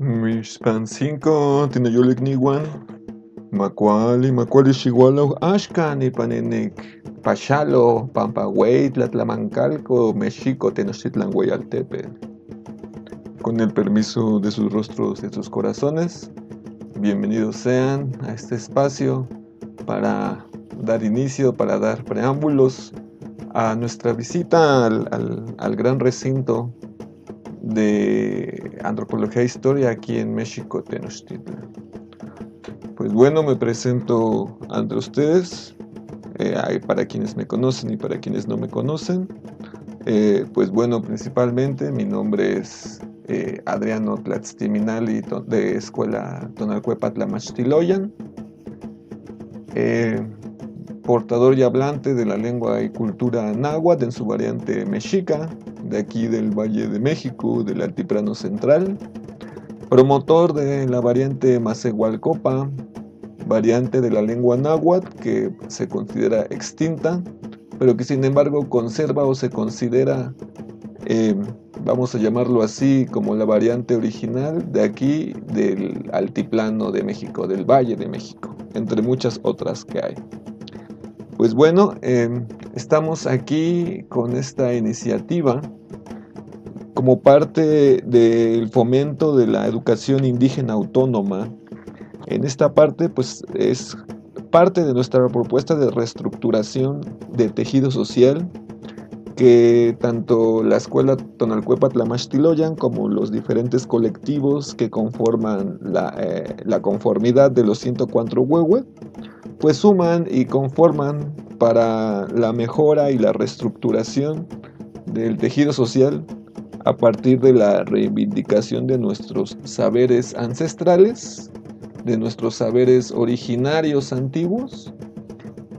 Mixpancinco tinoyolik niwan, macuali xiualoh axkan ipan inik Paxalo, Pampahuey, Tlatlamancalco, Mexico, Tenochtitlan Hueyaltepetl. Con el permiso de sus rostros y de sus corazones, bienvenidos sean a este espacio para dar inicio, para dar preámbulos a nuestra visita al gran recinto de Antropología e Historia aquí en México, Tenochtitlan. Pues bueno, me presento ante ustedes, para quienes me conocen y para quienes no me conocen. Pues bueno, principalmente mi nombre es Adriano Tlatztiminali de Escuela Tonalcuepatl-Tlamachtiloyan, portador y hablante de la lengua y cultura náhuatl en su variante mexica, de aquí del Valle de México, del Altiplano Central, promotor de la variante Macehualcopa, variante de la lengua náhuatl que se considera extinta, pero que sin embargo conserva o se considera, vamos a llamarlo así, como la variante original de aquí del Altiplano de México, del Valle de México, entre muchas otras que hay. Pues bueno, estamos aquí con esta iniciativa como parte del fomento de la educación indígena autónoma. En esta parte, pues es parte de nuestra propuesta de reestructuración de tejido social que tanto la Escuela Tonalcuepatl-Tlamachtiloyan como los diferentes colectivos que conforman la conformidad de los 104 huehue, pues suman y conforman para la mejora y la reestructuración del tejido social a partir de la reivindicación de nuestros saberes ancestrales, de nuestros saberes originarios antiguos,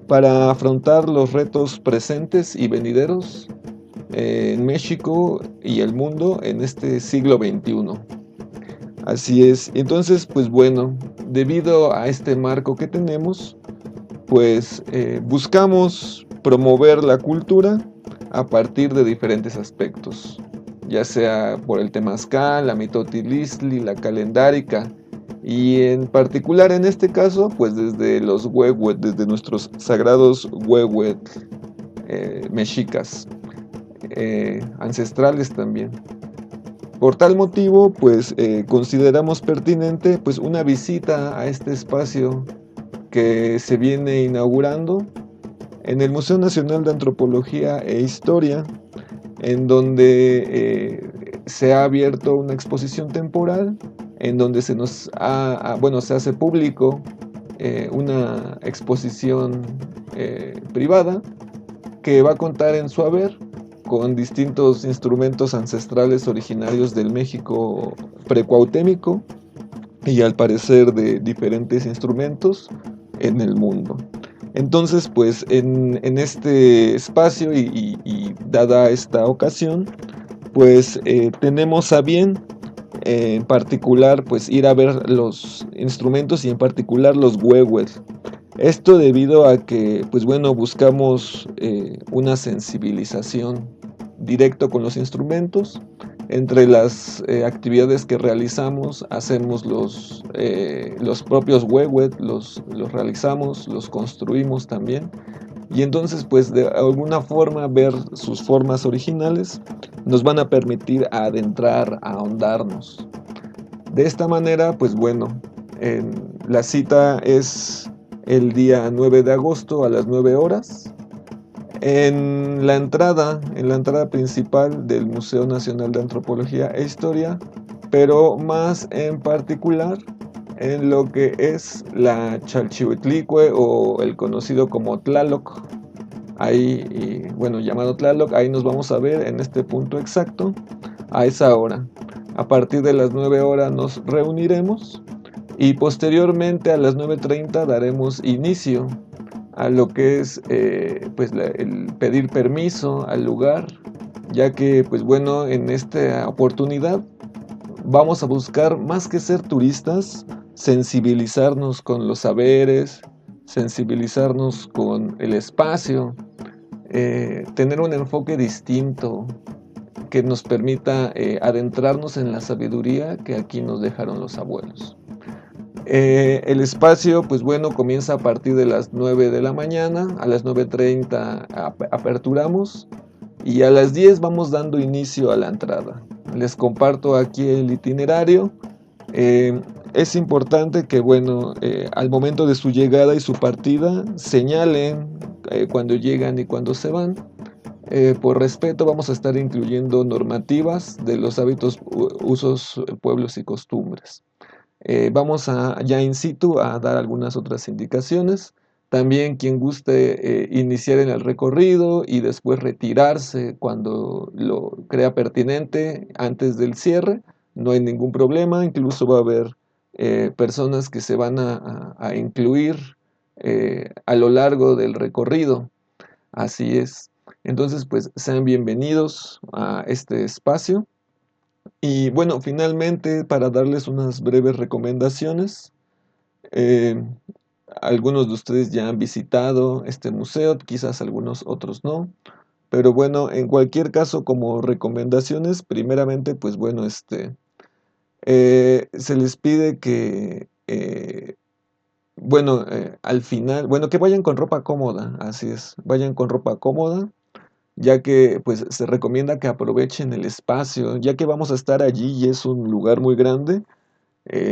para afrontar los retos presentes y venideros en México y el mundo en este siglo XXI. Así es. Entonces, pues bueno, debido a este marco que tenemos, pues buscamos promover la cultura a partir de diferentes aspectos, ya sea por el temazcal, la mitotilistli, la calendárica, y en particular en este caso, pues desde los huehuet, desde nuestros sagrados huehuet mexicas, ancestrales también. Por tal motivo, pues consideramos pertinente pues una visita a este espacio que se viene inaugurando en el Museo Nacional de Antropología e Historia, en donde se ha abierto una exposición temporal, en donde se hace público una exposición privada que va a contar en su haber con distintos instrumentos ancestrales originarios del México precuautémico y al parecer de diferentes instrumentos en el mundo. Entonces, pues en este espacio y dada esta ocasión, pues tenemos a bien en particular pues ir a ver los instrumentos y en particular los huehuet. Esto debido a que pues bueno, buscamos una sensibilización directo con los instrumentos. Entre las actividades que realizamos, hacemos los propios huehuet, los realizamos, los construimos también. Y entonces, pues de alguna forma, ver sus formas originales nos van a permitir adentrar, ahondarnos. De esta manera, pues bueno, la cita es el día 9 de agosto a las 9 horas. En la entrada principal del Museo Nacional de Antropología e Historia, pero más en particular en lo que es la Chalchihuitlicue o el conocido como Tlaloc. Ahí, bueno, llamado Tlaloc, ahí nos vamos a ver en este punto exacto, a esa hora. A partir de las 9 horas nos reuniremos y posteriormente a las 9:30 daremos inicio a lo que es pues el pedir permiso al lugar, ya que pues bueno, en esta oportunidad vamos a buscar, más que ser turistas, sensibilizarnos con los saberes, sensibilizarnos con el espacio, tener un enfoque distinto, que nos permita adentrarnos en la sabiduría que aquí nos dejaron los abuelos. El espacio, pues bueno, comienza a partir de las 9 de la mañana, a las 9:30 aperturamos y a las 10 vamos dando inicio a la entrada. Les comparto aquí el itinerario. Eh, es importante que, bueno, al momento de su llegada y su partida, señalen cuando llegan y cuando se van. Por respeto vamos a estar incluyendo normativas de los hábitos, usos, pueblos y costumbres. Vamos a ya in situ a dar algunas otras indicaciones. También quien guste iniciar en el recorrido y después retirarse cuando lo crea pertinente antes del cierre, no hay ningún problema. Incluso va a haber personas que se van a incluir a lo largo del recorrido. Así es. Entonces, pues sean bienvenidos a este espacio. Y bueno, finalmente, para darles unas breves recomendaciones, eh, algunos de ustedes ya han visitado este museo, quizás algunos otros no, pero bueno, en cualquier caso, como recomendaciones, primeramente, pues bueno, se les pide que, bueno, al final, bueno, que vayan con ropa cómoda, así es, vayan con ropa cómoda, ya que pues se recomienda que aprovechen el espacio, ya que vamos a estar allí y es un lugar muy grande.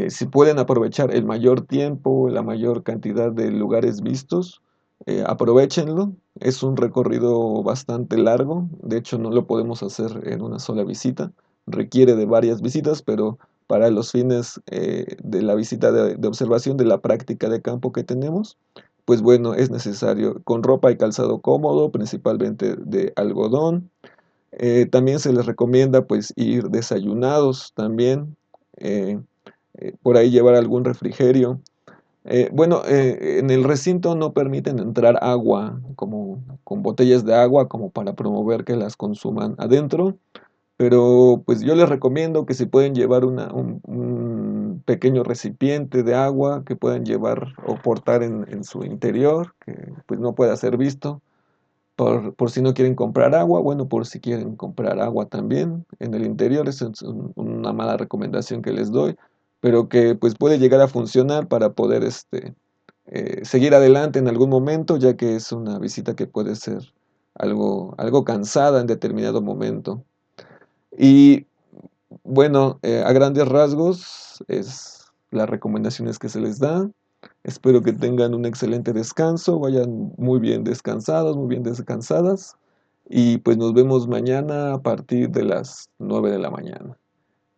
Si pueden aprovechar el mayor tiempo, la mayor cantidad de lugares vistos, aprovéchenlo. Es un recorrido bastante largo, de hecho no lo podemos hacer en una sola visita, requiere de varias visitas, pero para los fines de la visita de observación de la práctica de campo que tenemos, pues bueno, es necesario con ropa y calzado cómodo, principalmente de algodón. También se les recomienda pues ir desayunados también. eh, por ahí llevar algún refrigerio. Bueno, en el recinto no permiten entrar agua, como con botellas de agua, como para promover que las consuman adentro, pero pues yo les recomiendo que si pueden llevar un pequeño recipiente de agua que puedan llevar o portar en su interior, que pues no pueda ser visto, por si no quieren comprar agua, bueno, por si quieren comprar agua también en el interior, esa es una mala recomendación que les doy, pero que pues puede llegar a funcionar para poder seguir adelante en algún momento, ya que es una visita que puede ser algo cansada en determinado momento. Y bueno, a grandes rasgos es las recomendaciones que se les da. Espero que tengan un excelente descanso, vayan muy bien descansados, muy bien descansadas. Y pues nos vemos mañana a partir de las 9 de la mañana.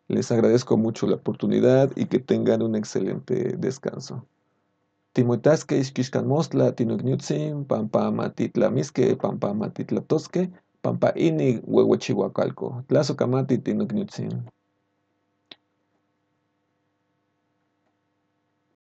Les agradezco mucho la oportunidad y que tengan un excelente descanso. Timotasque ishkishkan mostla tinugniutzin, pampa matitla miske, pampa matitla tosque, pampa ini huehuechihuacalco. Tlazokamati tinugniutzin.